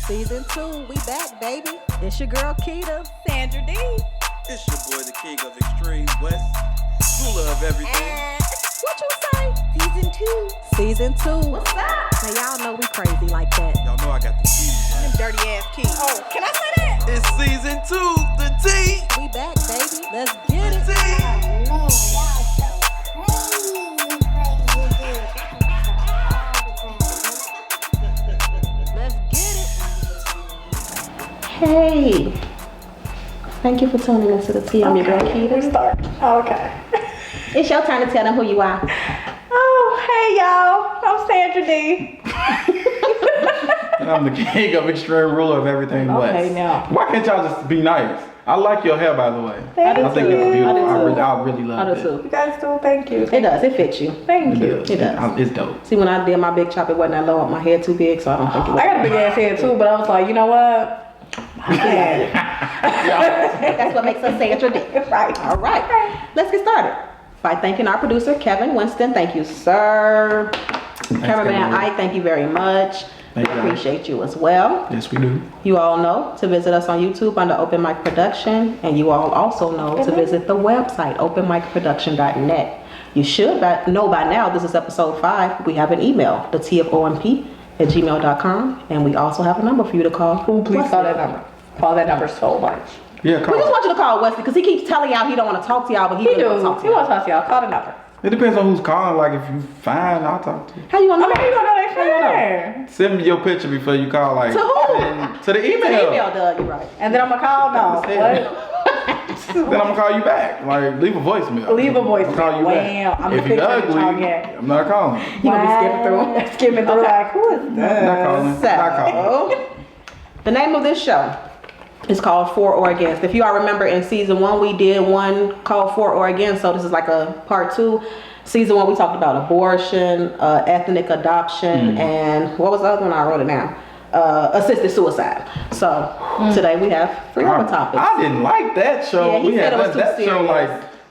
Season 2, we back, baby. It's your girl, Keita. Sandra D. It's your boy, the king of Extreme West. Ruler of everything. What you say? Season 2. Season 2. What's up? Now, y'all know we crazy like that. Y'all know I got the keys, Them right? dirty ass keys. Oh, can I say that? It's season 2, the T. We back, baby. Let's get it. T. Let's get it. Hey, thank you for tuning into the T. I'm your girl, Keita. Start. Okay. It's your time to tell them who you are. Oh, hey y'all. I'm Sandra D. And I'm the king of Extreme Ruler of everything West. Okay, now. Why can't y'all just be nice? I like your hair, by the way. Thank I think you. it's beautiful. I do too. I really I love do it. too. You guys do. Thank you. It does. It fits you. Thank you. It does. It's dope. See, when I did my big chop, it wasn't that low. My head too big, so I don't think it was. I got a big ass head too, but I was like, you know what? That's what makes us Sandra D. Right. All right. Let's get started by thanking our producer, Kevin Winston. Thank you, sir. Cameraman Kevin. Ike, thank you very much. Thank We you. appreciate you as well. Yes, we do. You all know to visit us on YouTube under Open Mic Production, and you all also know to visit the website openmicproduction.net. You should know by now, this is episode 5. We have an email, the tfomp@gmail.com, and we also have a number for you to call. Ooh, please call that number. Call that number so much. Yeah, We call just it. want you to call Wesley because he keeps telling y'all he don't want to talk to y'all, but he He really do. want to talk to He wants y'all. to talk to y'all. Call the number. It depends on who's calling. Like, if you fine, I'll talk to you. How you I gonna mean, know? you don't know that How you gonna fair. Send me your picture before you call. Like, To who? To the email. To the email, Doug. You're right. And then I'm gonna call. No. What? Then I'm gonna call you back. Like, leave a voicemail. Leave a voicemail. I'll call you Wow. back. I'm If the you picture ugly, talk, yeah. I'm not calling. You gonna be skipping through. Skimming through like, who is Not that? calling. Not calling. So, the name of this show is called For or Against. If you all remember, in season 1 we did one called For or Against, so this is like a part 2. Season 1 we talked about abortion, ethnic adoption, and what was the other one? I wrote it down. Assisted suicide. So today we have 3 other topics. I didn't like that show. Yeah, he we said had it was too that show serious.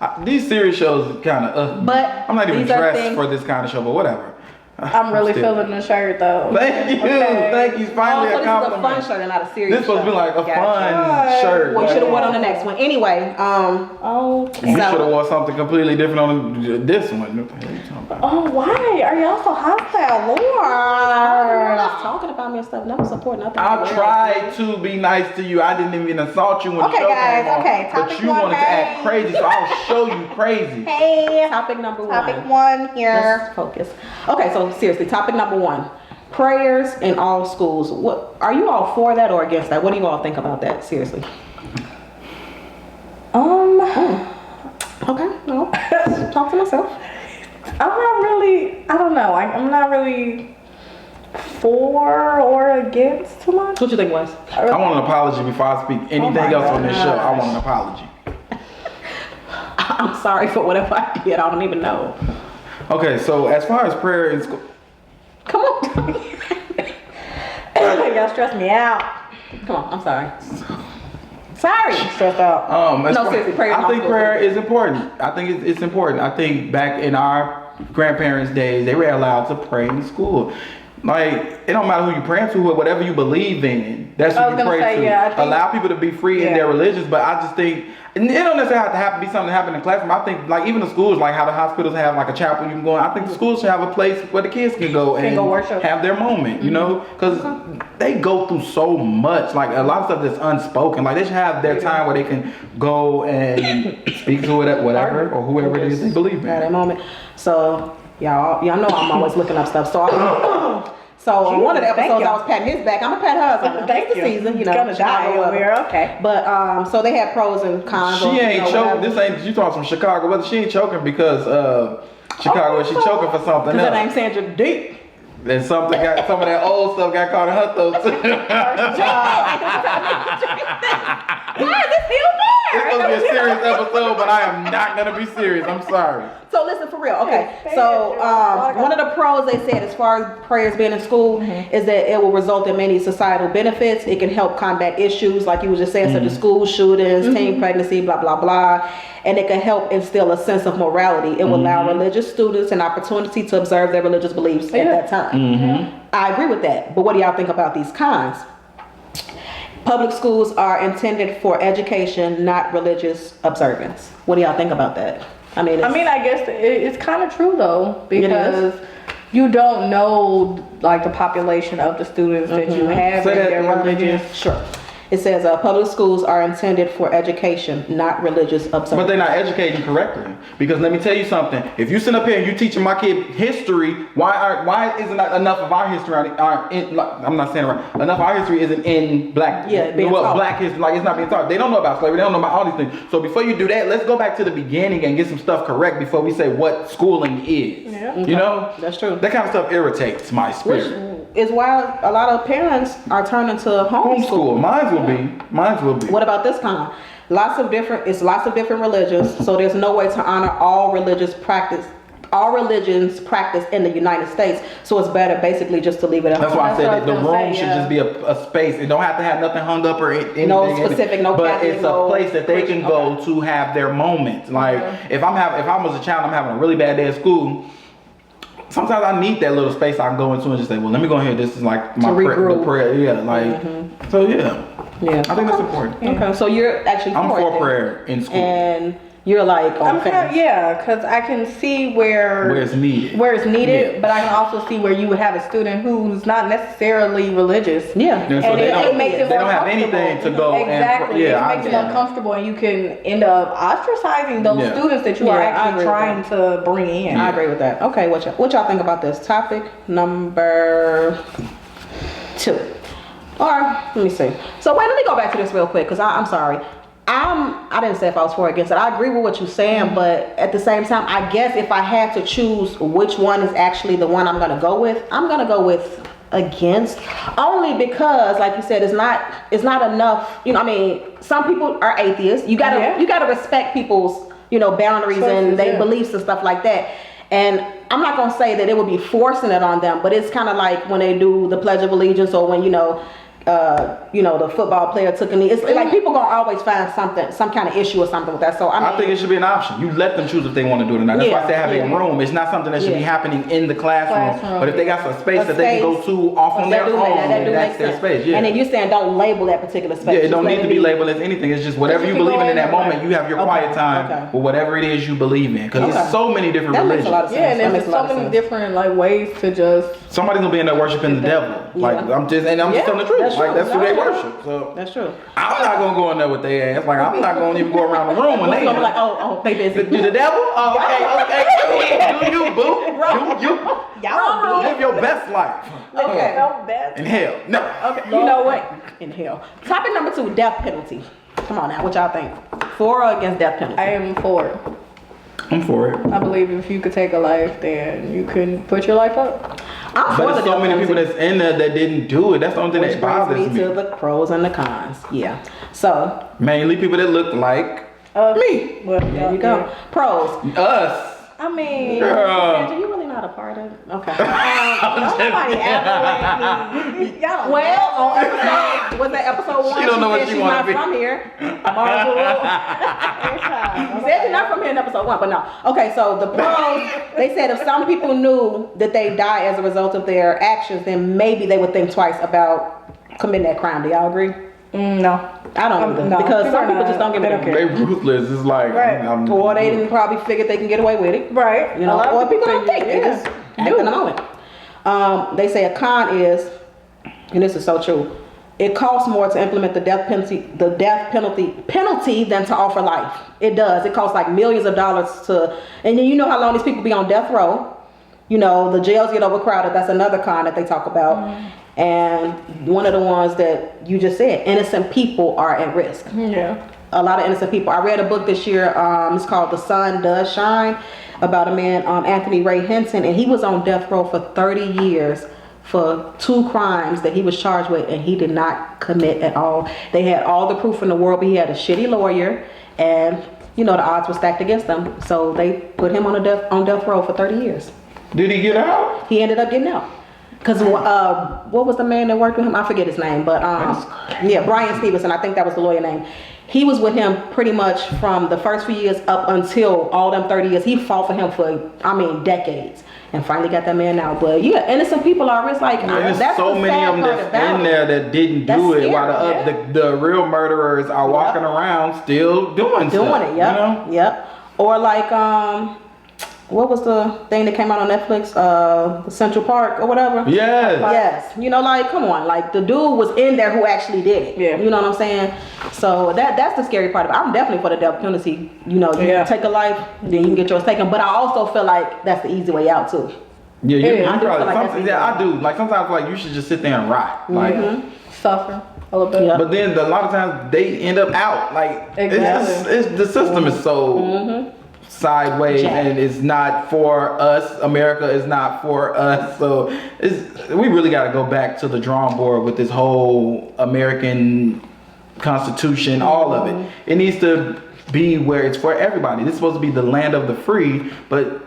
like these series shows kind of. But I'm not even these are dressed things- for this kind of show, but whatever. I'm really Still. feeling the shirt though. Thank you, Okay. thank you. Oh, Finally, so a this is a fun compliment. shirt and not a serious This supposed to be show. like a Gotcha. fun Right. shirt. Well, you should have worn on the next one. Anyway, Okay. We So- should have wore something completely different on this one. What the hell are you talking about? Oh, why are y'all so hostile, Lord, Lord? that's talking about me and stuff. Never support nothing. I tried to be nice to you. I didn't even insult you when Okay, the show guys, came on. okay, But topic you one, wanted to act hey. crazy, so I'll show you crazy. Hey, Topic number 1. topic 1 here. Let's focus. Okay, so seriously, topic number 1. Prayers in all schools. What are you all for that or against that? What do you all think about that? Seriously. Okay, no. Talk to myself. I'm not really, I don't know. I'm not really for or against too much. What you think, Wes? I want an apology before I speak anything my else on this show. I gosh. want an apology. I'm sorry for whatever I did. I don't even know. Okay, so as far as prayer in school, Come on. Y'all stress me out. Come on. I'm sorry. Sorry. Stressed out. as No, far- seriously, prayer in I all think schools. prayer is important. I think it's important. I think back in our grandparents' days, they were allowed to pray in school. Like, it don't matter who you praying to, whatever you believe in, that's I who was you gonna pray say, to. yeah, I think- Allow people to be free in Yeah. their religions, but I just think, and it don't necessarily have to be something that happened in the classroom. I think, like, even the schools, like how the hospitals have like a chapel you can go in, I think the schools should have a place where the kids can go and go worship. have their moment, you know? Because they go through so much, like a lot of stuff that's unspoken. Like, they should have their time where they can go and speak to it, whatever, or whoever it is they believe At that in. moment. So y'all know I'm always looking up stuff. So on one of the Jesus, thank episodes I y'all. was patting his back. I'm gonna pat hers. Thank It's the you. season, you know. Gonna die Chicago over weather. here. Okay. But so they had pros and cons. She or, ain't you know, choking. whatever. This ain't, you talking from Chicago, but she ain't choking because Chicago, she choking for something Cause her else. name's Sandra D. Then some of that old stuff got caught in her throat too. Why is it still It's there? supposed to be a serious episode, but I am not gonna be serious. I'm sorry. So listen, for real. Okay. Yes, So yes, one of the pros they said, as far as prayers being in school, is that it will result in many societal benefits. It can help combat issues like you were just saying, such as school shootings, teen pregnancy, blah blah blah, and it can help instill a sense of morality. It will allow religious students an opportunity to observe their religious beliefs at that time. I agree with that. But what do y'all think about these cons? Public schools are intended for education, not religious observance. What do y'all think about that? I mean, I guess it's kind of true though, because you don't know like the population of the students that you have Say and that their again. religious. sure. It says public schools are intended for education, not religious observance. But they're not educating correctly. Because let me tell you something. If you sit up here and you teaching my kid history, why isn't that enough of our history? I'm not saying it right. Enough of our history isn't in black. being taught. Black history, like it's not being taught. They don't know about slavery. They don't know about all these things. So before you do that, let's go back to the beginning and get some stuff correct before we say what schooling is. Yeah. You know, That's true. that kind of stuff irritates my Which spirit. is why a lot of parents are turning to homeschool. Homeschool. Mine will be. What about this kind? Lots of different religions, so there's no way to honor all religions practiced in the United States. So it's better basically just to leave it at That's home. why I said That's that the what I was room gonna say, should yeah. just be a space. It don't have to have nothing hung up or anything. No in it. specific, no But Catholic, it's no a place that they Christian. can go to have their moments. Like if I was a child, I'm having a really bad day at school. Sometimes I need that little space I can go into and just say, well, let me go ahead. This is like my regroup. the prayer. Yeah, like so. Yeah, Yeah. I think that's important. Okay, so you're actually I'm for for it then. prayer in school And you're like on I'm the kind fence. because I can see where where it's needed. it's but I can also see where you would have a student who's not necessarily religious. Yeah. And so And they it don't, makes it they more don't have comfortable. anything to go Exactly. and It makes it I- uncomfortable, and you can end up ostracizing those Yeah. students that you are Yeah, I actually agree with trying to bring in. I agree with that. Okay, what y'all think about this topic number 2? Or let me see. So wait, let me go back to this real quick because I'm sorry. I didn't say if I was for or against it. I agree with what you're saying, but at the same time, I guess if I had to choose which one is actually the one I'm gonna go with, I'm gonna go with against, only because, like you said, it's not enough. You know, I mean, some people are atheists. You gotta respect people's boundaries and Choices, their yeah. beliefs and stuff like that. And I'm not gonna say that it would be forcing it on them, but it's kind of like when they do the Pledge of Allegiance, or when the football player took a knee. It's like people gonna always find some kind of issue or something with that. So I think it should be an option. You let them choose if they want to do it or not. That's why I say having a room. It's not something that should be happening in the classroom. But if they got some space that they can go to off on their own, then that's their space. Yeah. And then you're saying don't label that particular space. Yeah, it Just don't let need to be labeled as anything. It's just whatever you can believe go in that in moment. there. You have your quiet time with whatever it is you believe in. Because Okay. there's so many different That makes a lot of religions. sense. Yeah, and That there's makes a lot so of many sense. different like ways to just. Somebody's gonna be in there worshiping the devil. Like I'm just telling the truth. That's Like true. that's who they No, worship. So That's true. I'm not gonna go in there with their ass. Like I'm not gonna even go around the room when It's they gonna be like, oh, they busy. the devil. Oh, okay. Do you, boo? Do you? Y'all Live your best life. Okay. In hell. No. Okay. You know what? In hell. Topic number 2: death penalty. Come on now, what y'all think? For or against death penalty? I am for it. I'm for it. I believe if you could take a life, then you can put your life up. I'm for But the there's so death many penalty. people that's in there that didn't do it. That's the only thing Which that brings bothers me me. to the pros and the cons. Yeah. So Mainly people that look like me. Well, there you go. Pros. Us. I mean, Girl. Sandra, you really not a part of it? Okay. nobody ever let me. Y'all Well, on episode, was that episode 1? She don't know what said she she's wanna not be. from here. Marvel. You said you're not from here in episode 1, but no. Okay, so the pros, they said if some people knew that they die as a result of their actions, then maybe they would think twice about committing that crime. Do y'all agree? No. I don't either. No, Because some are people not- just don't give they a don't damn. care. They ruthless. It's like Right. Or they didn't probably figure they can get away with it. Right. You know, A lot of or people don't think. They yeah. just act in the moment. They say a con is, and this is so true, it costs more to implement the death penalty than to offer life. It does. It costs like millions of dollars to, and then you know how long these people be on death row. You know, the jails get overcrowded. That's another con that they talk about. And one of the ones that you just said, innocent people are at risk. Yeah. A lot of innocent people. I read a book this year. It's called The Sun Does Shine, about a man, Anthony Ray Henson, and he was on death row for 30 years for 2 crimes that he was charged with, and he did not commit at all. They had all the proof in the world, but he had a shitty lawyer, and the odds were stacked against him. So they put him on death row for 30 years. Did he get out? He ended up getting out. Because what was the man that worked with him? I forget his name, but yeah, Brian Stevenson. I think that was the lawyer name. He was with him pretty much from the first few years up until all them 30 years. He fought for him for, decades. And finally got that man out. But yeah, innocent people are, it's like, There's that's so the many sad of them part that's about in it. there that didn't That's do it, scary, while the real murderers are walking around still doing stuff, Doing it, yep. You know? Yep. Or like, what was the thing that came out on Netflix? Central Park or whatever? Yes. Yes. You know, like, come on. Like, the dude was in there who actually did it. Yeah. You know what I'm saying? So that's the scary part of it. I'm definitely for the death penalty. You know, you take a life, then you can get yours taken. But I also feel like that's the easy way out, too. Yeah, I do feel like that's easy. I do. Like, sometimes, like, you should just sit there and rot. Like, Suffer a little bit. Yeah. but then a lot of times they end up out. Like, it's the system is so sideways, and it's not for us. America is not for us. So we really got to go back to the drawing board with this whole American Constitution, all of it. It needs to be where it's for everybody. This is supposed to be the land of the free, but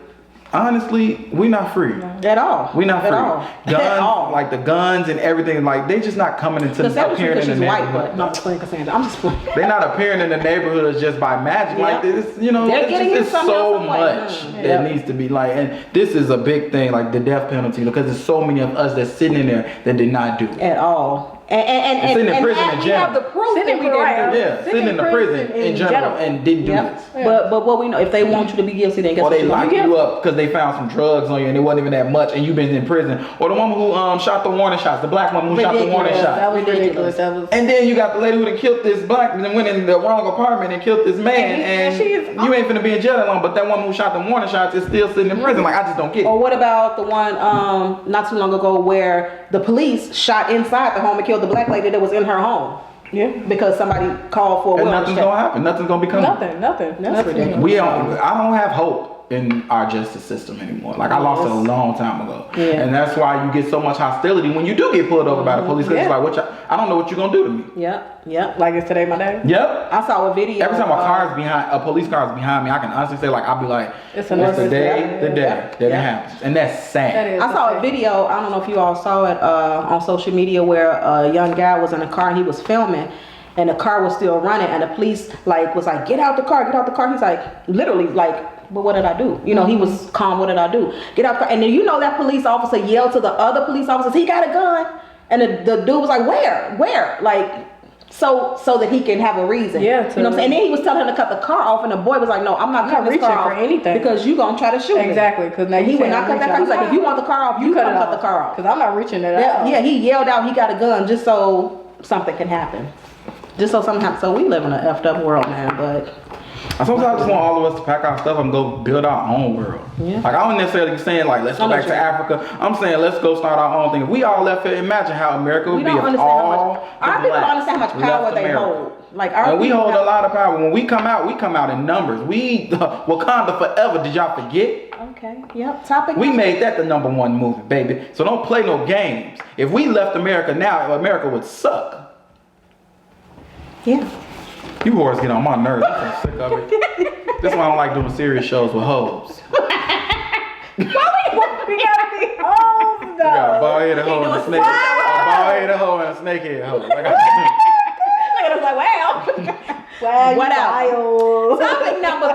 honestly, we're not free. At all. We're not free. At all. Guns, At all. like the guns and everything, like they just not coming into Cassandra, appearing because in the she's white, neighborhood. but no, I'm just playing Cassandra. I'm just playing. They're not appearing in the neighborhoods just by magic. Like this, you know, They're it's getting just in it's somehow, so some way. much that needs to be like, and this is a big thing, like the death penalty, because there's so many of us that's sitting in there that did not do it. At all. And sitting in prison in we general. have the proof that we didn't do it. Yeah, sitting in the prison in general and didn't do Yep. it. But what we know, if they want you to be guilty, then guess Or what they lock you up because they found some drugs on you and it wasn't even that much and you've been in prison. Or the woman who shot the warning shots, the black woman who shot the warning Ridiculous. shots. That was ridiculous. That was. And then you got the lady who done killed this black and then went in the wrong apartment and killed this man, and you ain't finna be in jail that long, but that woman who shot the warning shots is still sitting in prison. Like, I just don't get it. Or what about the one not too long ago where the police shot inside the home and killed the black lady that was in her home? Yeah. Because somebody called for a And wellness nothing's check. gonna happen. Nothing's gonna become. Nothing. That's ridiculous. I don't have hope in our justice system anymore. Like, I lost it a long time ago. Yeah. And that's why you get so much hostility when you do get pulled over by the police. Because it's like, I don't know what you're gonna do to me. Yep. Like, it's today my day. Yep. I saw a video. Every time a police car is behind me, I can honestly say, like, I'll be like, It's what's the day another that it happens. And that's sad. That is. I saw a video, I don't know if you all saw it on social media, where a young guy was in a car and he was filming and the car was still running and the police was like, get out the car. He's like, literally like, but what did I do? You know, he was calm, what did I do? Get out the car. And then that police officer yelled to the other police officers, he got a gun. And the dude was like, where? Like, so that he can have a reason. Yeah. You know what I'm saying? And then he was telling him to cut the car off and the boy was like, no, I'm not cutting this car for off anything. because you gonna try to shoot me. Exactly. Because now And he would not cut that car. He's like, if you want the car off, you cut the car off. Because I'm not reaching it out. Yeah, he yelled out he got a gun just so something can happen. Just so something happens. So we live in an effed up world, man. But I sometimes just want all of us to pack our stuff and go build our own world. Yeah. Like, I don't necessarily saying, like, let's go back to Africa. I'm saying, let's go start our own thing. If we all left here, imagine how America would be if all our people don't understand how much power they hold. Like, and we hold a lot of power. When we come out in numbers. Wakanda forever. Did y'all forget? Okay. Yep. Topic. We made that the #1 movie, baby. So don't play no games. If we left America now, America would suck. Yeah. You whores get on my nerves. I'm so sick of it. This is why I don't like doing serious shows with hoes. We gotta be hoes, though. You got a bald-headed hoe and a snake. A bald-headed hoe and a snakehead hoe. Like, Look at us like, wow. What else? Topic number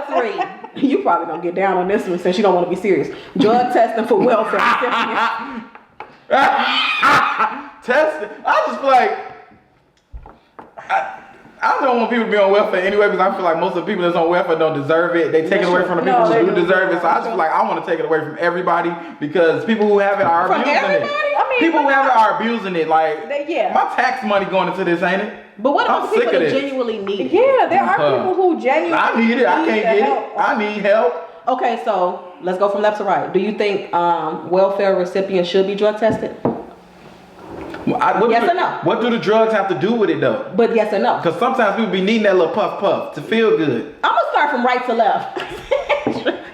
3. You probably don't get down on this one since you don't want to be serious. Drug testing for welfare. Testing. I just feel like I don't want people to be on welfare anyway because I feel like most of the people that's on welfare don't deserve it. They take it away from the people who do deserve it. So I just feel like I want to take it away from everybody because people who have it are abusing it. People who have it are abusing it. Like, my tax money going into this, ain't it? But what about the people that this. genuinely need it? Yeah, there are people who genuinely I need it. I can't get it. I need help. Okay, so let's go from left to right. Do you think welfare recipients should be drug tested? Yes or no? What do the drugs have to do with it though? But yes or no? Because sometimes people be needing that little puff to feel good. I'm gonna start from right to left.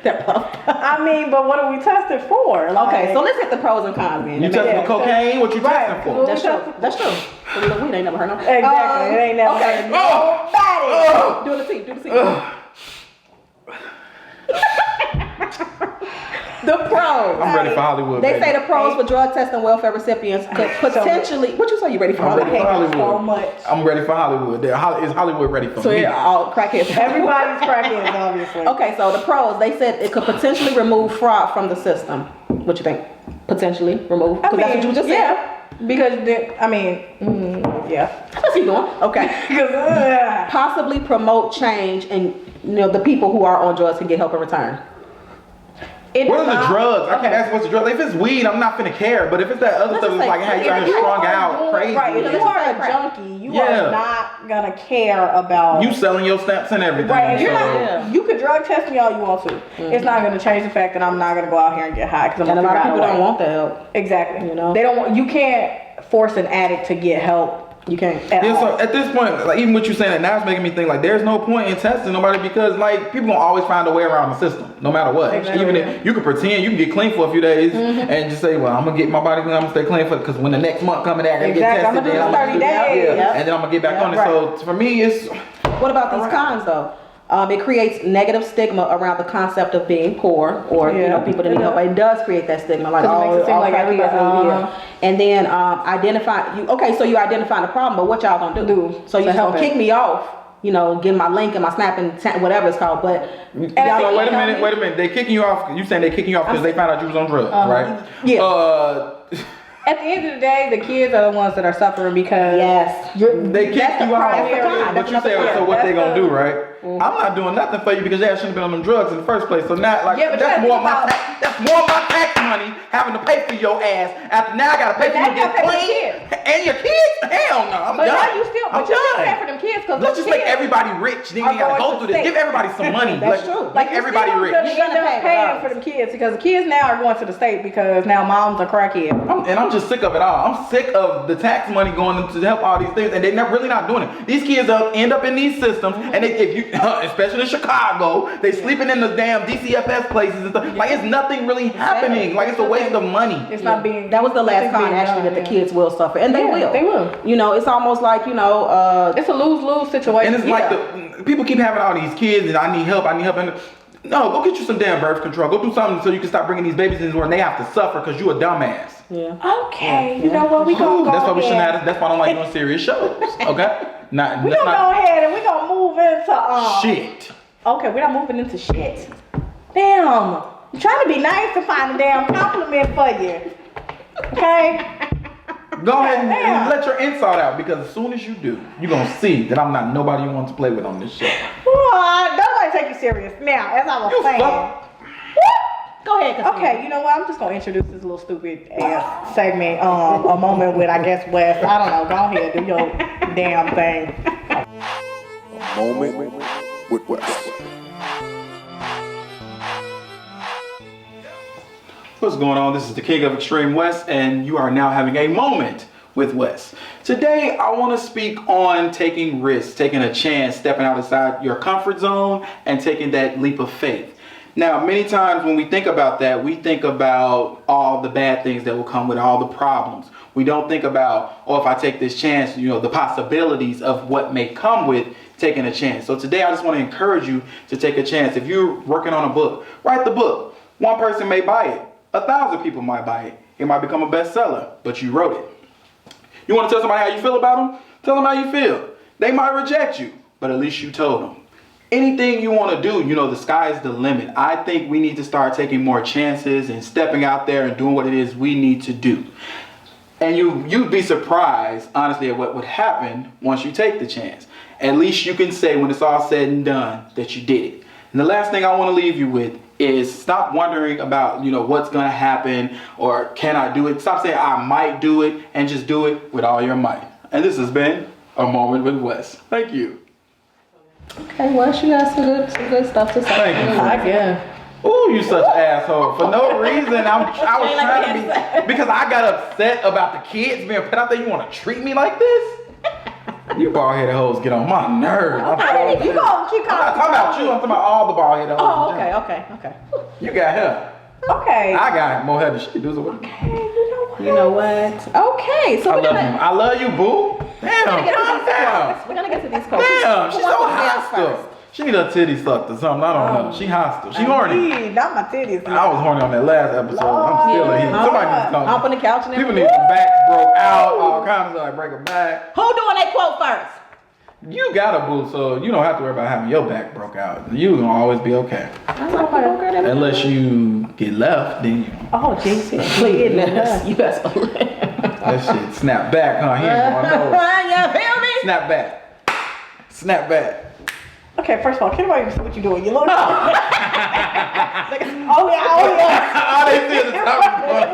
That puff. I mean, but what are we testing for? Like, Okay, so let's hit the pros and cons then. You testing for cocaine? What you testing for? That's true. That's true. Look, we ain't never heard no. Exactly. It ain't never heard nobody. Do the T. The The pros. I'm ready for Hollywood. They baby. say the pros for drug test and welfare recipients could potentially. What you say? You ready for I'm ready for Hollywood? Hollywood. so much. I'm ready for Hollywood. Is Hollywood ready for So me? all crackheads. Everybody's crackheads, obviously. Okay, so the pros, they said it could potentially remove fraud from the system. What you think? Potentially remove? Because that's what you just said. Yeah. Because, yeah. Let's keep going. Okay. Possibly promote change and the people who are on drugs can get help in return. What are the drugs? I can't ask what's the drug. If it's weed, I'm not finna care. But if it's that other stuff, it's like how you're strung out, crazy. Right, if you are a junkie, you are not gonna care about you selling your stamps and everything. Right, and you're not. You could drug test me all you want to. It's not gonna change the fact that I'm not gonna go out here and get high because And a lot of people don't want that help. Exactly. They don't want. You can't force an addict to get help. You can't. So at this point, like even what you're saying, now it's making me think like there's no point in testing nobody because like people gonna always find a way around the system, no matter what. Exactly. Even if you can pretend you can get clean for a few days and just say, well, I'm gonna get my body clean, I'm gonna stay clean for because when the next month coming out, I gotta get tested. I'm gonna do this 30 days, and then I'm gonna get back on it. Right. So for me, it's What about these cons though? It creates negative stigma around the concept of being poor or people that need help. It does create that stigma, like it makes it seem like everybody. And then identify you. Okay, so you identify the problem, but what y'all gonna do? So you just gonna kick me off? Give my link and my snap and whatever it's called. But so wait a minute. They kicking you off. You saying they kicking you off because they found out you was on drugs, right? Yeah. At the end of the day, the kids are the ones that are suffering because they kicked you out. But you say so what they gonna do, right? I'm not doing nothing for you because y'all shouldn't have been on them drugs in the first place. So now, like, that's more of my tax money having to pay for your ass. After now, I gotta pay for you to get clean and your kids. Hell no, I'm done. Now you still, I'm done. pay for them kids because let's just make everybody rich. Then we gotta go through this. Give everybody some money. That's true. Make everybody rich. You're gonna pay for them kids because the kids now are going to the state because now moms are crackhead. And I'm just sick of it all. I'm sick of the tax money going to help all these things, and they're really not doing it. These kids end up in these systems, and especially in Chicago, they sleeping in the damn DCFS places and stuff. Like it's nothing really happening. Like it's a waste of money. It's not being. That was the last con actually that the kids will suffer, and they will. They will. It's almost like it's a lose-lose situation. And it's like the people keep having all these kids, and I need help. And no, go get you some damn birth control. Go do something so you can stop bringing these babies in this world and they have to suffer because you a dumbass. Yeah. Okay. You know what? We gonna go That's why we shouldn't ahead. have. That's why I don't like doing serious shows. Okay. We gonna go ahead and we gonna move into shit. Okay, we're not moving into shit. Damn. I'm trying to be nice to find a damn compliment for you. Okay? Go ahead and let your insult out because as soon as you do, you're gonna see that I'm not nobody you want to play with on this show. Nobody take you serious. Now, as I was saying. Go ahead. Christina. Okay, you know what? I'm just gonna introduce this little stupid ass segment, a moment with I guess Wes. I don't know. Go ahead, do your damn thing. A moment with Wes. What's going on? This is the King of Extreme West, and you are now having a moment with Wes. Today, I want to speak on taking risks, taking a chance, stepping outside your comfort zone, and taking that leap of faith. Now, many times when we think about that, we think about all the bad things that will come with all the problems. We don't think about, if I take this chance, the possibilities of what may come with taking a chance. So today, I just want to encourage you to take a chance. If you're working on a book, write the book. One person may buy it. 1,000 people might buy it. It might become a bestseller, but you wrote it. You want to tell somebody how you feel about them? Tell them how you feel. They might reject you, but at least you told them. Anything you want to do, the sky's the limit. I think we need to start taking more chances and stepping out there and doing what it is we need to do. And you'd be surprised, honestly, at what would happen once you take the chance. At least you can say when it's all said and done that you did it. And the last thing I want to leave you with is stop wondering about, what's going to happen or can I do it. Stop saying I might do it and just do it with all your might. And this has been A Moment with Wes. Thank you. Okay, well, you got some good stuff to say. Thank you. I guess. Ooh, you such an asshole. For no reason, I was trying to be, because I got upset about the kids being put out there. You want to treat me like this? You bald-headed hoes get on my nerves. Okay, you gonna keep calling. I'm not talking about you. I'm talking about all the bald-headed hoes. Oh, okay. You got her. Okay. I got more hair than she does. You know what? Okay, so I love you, boo. Damn, calm down. We're gonna get to these questions. Damn, she's so hostile. She need her titties sucked or something. I don't know. She hostile. She horny. Not my titties. I was horny on that last episode. I'm still in here. Somebody needs to Hump on come. the couch and People everything. need some backs broke out, all kinds of stuff, like break a back. Who doing that quote first? You got a boo, so you don't have to worry about having your back broke out. You gonna always be okay. Unless you get left, then you. Oh, Jesus. Please, you guys. That shit snap back, huh? He ain't going nowhere. You feel me? Snap back. Snap back. Okay, first of all, can anybody see what you're doing? You look. Oh yeah. All they see is the top of the phone.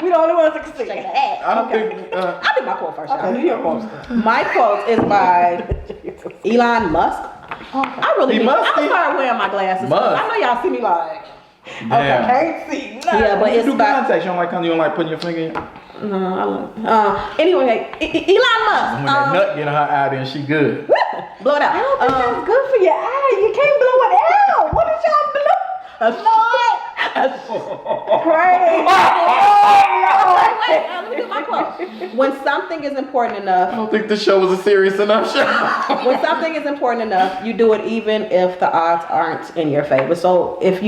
We the only ones that can see. I don't think. I'll do my quote first. Okay, do your quote. My quote is by Elon Musk. I really need. I'm start wearing my glasses. Musk. I know y'all see me like. Damn. I can't see. Yeah, but You it's do by. contacts. You don't like putting your finger in. Anyway, Elon Musk. When that nut get in her eye, then she good. Blow it out. That's good for your eye. You can't blow it out. What is y'all blow? Pray. Let me do my quote. When something is important I enough, don't think the show was a serious enough show. when something is important enough, you do it even if the odds aren't in your favor. So if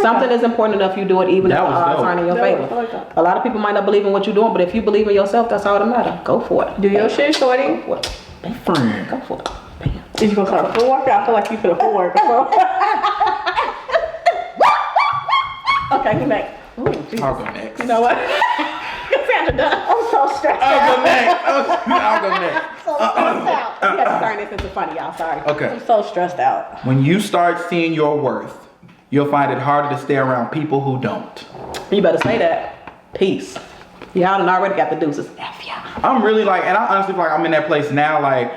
something is important enough, you do it even if the odds aren't in your favor. A lot of people might not believe in what you're doing, but if you believe in yourself, that's all that matters. Go for it. Do your shit, shorty. Go for it. Friend. Go for it. Bam. Is you gonna start a full workout? I feel like you put a full workout. Okay, who next? Ooh, Jesus. I'll go next. You know what? Cassandra done. I'm so stressed I'll out. go next. I'll go next. So stressed out. We have to turn this into funny, y'all. Sorry. Okay. I'm so stressed out. When you start seeing your worth, you'll find it harder to stay around people who don't. You better say that. Peace. Y'all done already got the deuces. F y'all. I'm really like, and I honestly feel like I'm in that place now. Like,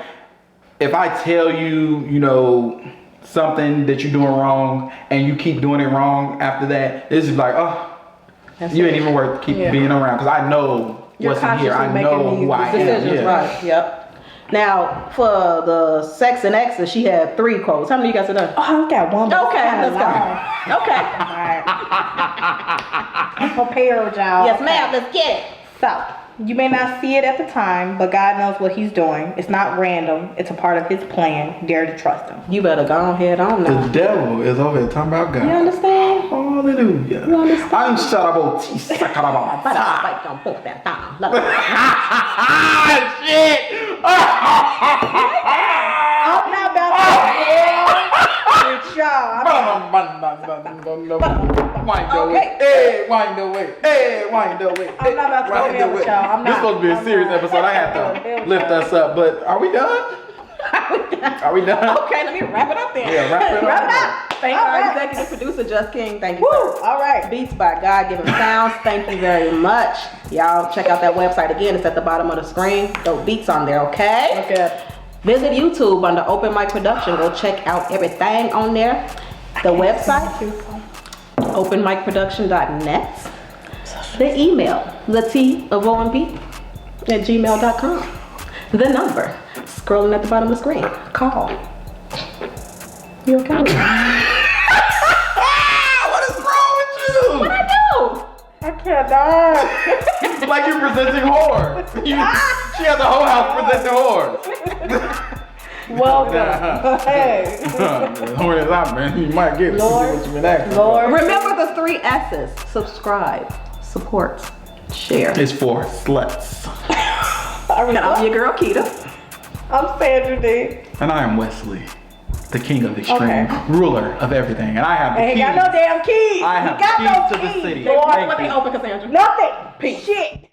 if I tell you, something that you're doing wrong and you keep doing it wrong after that, it's just like, you ain't even worth being around, because I know You're what's in here. I consciously know making who I am. Decisions, Yeah. right? Yep. Now for the sex and exes, she had 3 quotes. How many you guys have done? Oh, I got one. but it's Okay, kinda let's go. long. Okay. Alright. I'm prepared, y'all. Yes, ma'am. Let's get it. So, you may not see it at the time, but God knows what he's doing. It's not random. It's a part of his plan. Dare to trust him. You better go ahead on The now. devil is over here talking about God. You understand? Hallelujah. You understand? I'm shut up, T. But I don't put that down. Shit! I'm not about to with y'all. Wind away. Hey, wind away. Hey, wind away. I'm not about to go there with y'all. I'm This not. supposed to be a serious episode. I have to lift us up, but are we done? Are we done? Okay, let me wrap it up then. Yeah, wrap it Wrap it up. up. Thank All our right. executive producer, Just King. Thank you, Woo! sir. All right. Beats by God Given Sounds. Thank you very much. Y'all check out that website again. It's at the bottom of the screen. Dope beats on there, okay? Okay. Visit YouTube under Open Mic Production. Go check out everything on there. The website, openmicproduction.net. The email, thetofomp@gmail.com. The number, scrolling at the bottom of the screen. Call. You okay? What is wrong with you? What I do? I cannot. Like you're presenting whores. She has a whole house presenting whores. Welcome. Hey. Horn is out, man. You might get Lord, what you been asking. Lord. Remember the 3 S's. Subscribe, support, share. It's for sluts. And I'm your girl, Keita. I'm Sandra D. And I am Wesley, the king of extreme, Okay. ruler of everything. And I have the Ain't keys. got no damn keys. I have You got the no keys to the keys, city. Lord. Thank Let me you. open, Cassandra. Nothing. Shit.